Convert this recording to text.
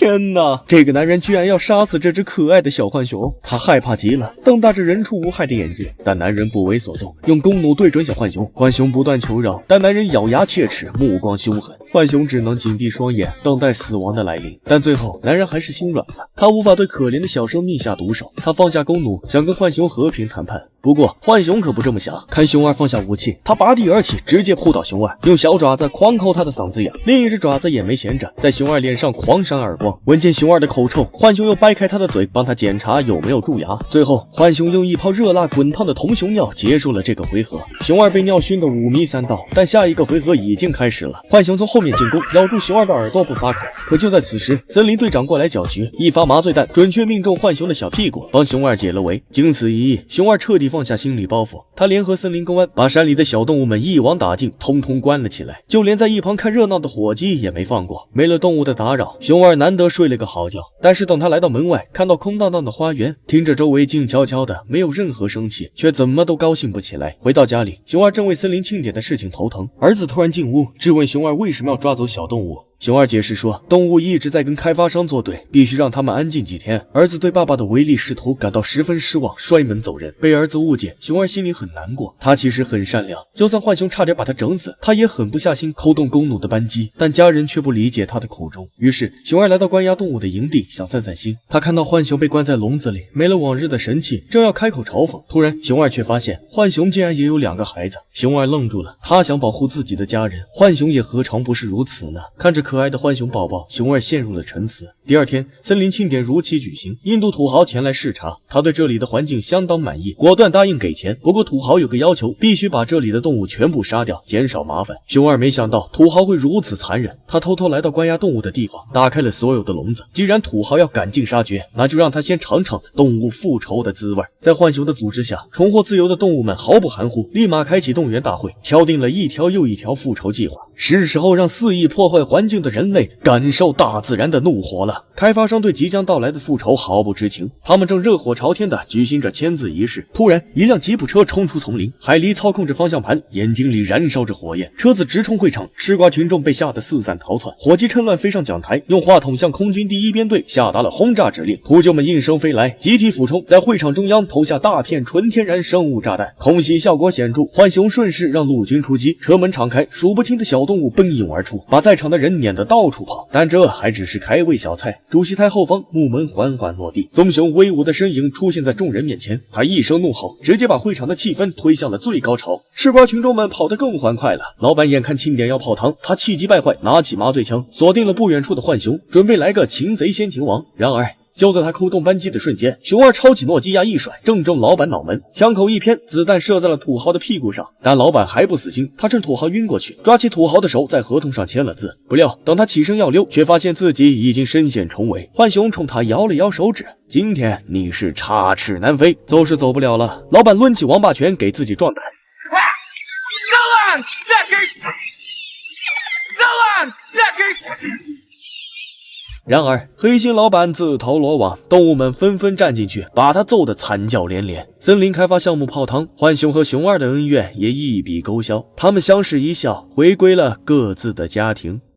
天哪，這個男人居然要殺死這隻可愛的小浣熊，他害怕極了，瞪大着人畜無害的眼睛。但男人不為所动，用弓弩对準小浣熊，浣熊不断求饒，但男人咬牙切齒，目光凶狠，浣熊只能緊闭双眼，等待死亡的來臨。但最後，男人還是心软了，他无法对可怜的小生命下毒手，他放下弓弩，想跟浣熊和平谈判。不过浣熊可不这麼想，看熊二放下武器，他拔地而起，直接撲倒熊二，用小爪子狂摳他的嗓子眼，另一隻爪子也沒閒着，在熊二臉上狂扇耳光。聞見熊二的口臭，浣熊又掰開他的嘴，幫他檢查有沒有蛀牙。最後浣熊用一泡熱辣滾燙的銅熊尿結束了這個回合。熊二被尿燻得五迷三道，但下一個回合已經開始了。浣熊從後面進攻，咬住熊二的耳朵不撒口。可就在此時，森林隊長過來攪局，一發麻醉彈準確命中浣熊的小屁股，幫熊二解了圍。經此一役，熊二徹底放下心理包袱，他聯合森林公安把山裡的小動物們一網打盡，通通關了起來，就連在一旁看熱鬧的夥計也沒放過。沒了動物的打擾，熊二難得睡了個好覺。但是等他來到門外，看到空蕩蕩的花園，聽着周圍靜悄悄的，沒有任何生氣，卻怎麼都高興不起來。回到家裡，熊二正為森林慶典的事情頭疼，兒子突然進屋質問熊二為什麼要抓走小動物。熊二解釋說，動物一直在跟開發商作對，必須讓他們安靜幾天。兒子對爸爸的唯利是圖感到十分失望，摔門走人。被兒子誤解，熊二心裡很難過。他其實很善良，就算浣熊差點把他整死，他也狠不下心扣動弓弩的扳機。但家人卻不理解他的苦衷。於是熊二來到關押動物的營地，想散散心。他看到浣熊被關在籠子裡，沒了往日的神氣，正要開口嘲諷，突然熊二卻發現浣熊竟然也有2個孩子。熊二愣住了，他想保護自己的家人，浣熊也何嘗不是如此呢？看着可愛的浣熊寶寶，熊二陷入了沉思。第二天，森林慶典如期舉行，印度土豪前來視察，他對這裡的環境相當滿意，果斷答應給錢。不過土豪有個要求，必須把這裡的動物全部殺掉，減少麻煩。熊二沒想到土豪會如此殘忍，他偷偷來到關押動物的地方，打開了所有的籠子。既然土豪要趕盡殺絕，那就讓他先嘗嘗動物復仇的滋味。在浣熊的組織下，重獲自由的動物們毫不含糊，立馬開啟動員大會，敲定了一條又一條復仇計劃。是時候讓肆意破壞環境的人類感受大自然的怒火了。開發商對即將到來的復仇毫不知情，他們正熱火朝天地舉行着簽字儀式。突然，一輛吉普車衝出叢林，海狸操控着方向盤，眼睛裡燃燒着火焰，車子直衝會場。吃瓜群眾被嚇得四散逃竄，夥計趁亂飛上講台，用話筒向空軍第一編隊下達了轟炸指令。禿鷲們應聲飛來，集體俯衝，在會場中央投下大片純天然生物炸彈，空襲效果顯著。浣熊順勢讓陸軍出擊，車門敞開，數不清的小動物奔湧而出，把在場的人攆得到處跑。但這還只是開胃小菜。主席台後方，木門緩緩落地，棕熊威武的身影出現在眾人面前。他一聲怒吼，直接把會場的氣氛推向了最高潮。吃瓜群眾們跑得更歡快了。老闆眼看慶典要泡湯，他氣急敗壞，拿起麻醉槍鎖定了不遠處的浣熊，準備來個擒賊先擒王。然而就在他扣動扳机的瞬間，熊二抄起諾基亞一甩，正中老闆腦門，槍口一偏，子彈射在了土豪的屁股上。但老闆還不死心，他趁土豪暈過去，抓起土豪的手，在合同上簽了字。不料等他起身要溜，卻發現自己已經身陷重圍。浣熊衝他搖了搖手指，今天你是插翅難飛，走是走不了了。老闆掄起王八拳給自己壮膽。然而黑心老板自投羅網，動物們紛紛站進去，把他揍得慘叫連連。森林開發項目泡湯，浣熊和熊二的恩怨也一筆勾銷，他們相視一笑，回歸了各自的家庭。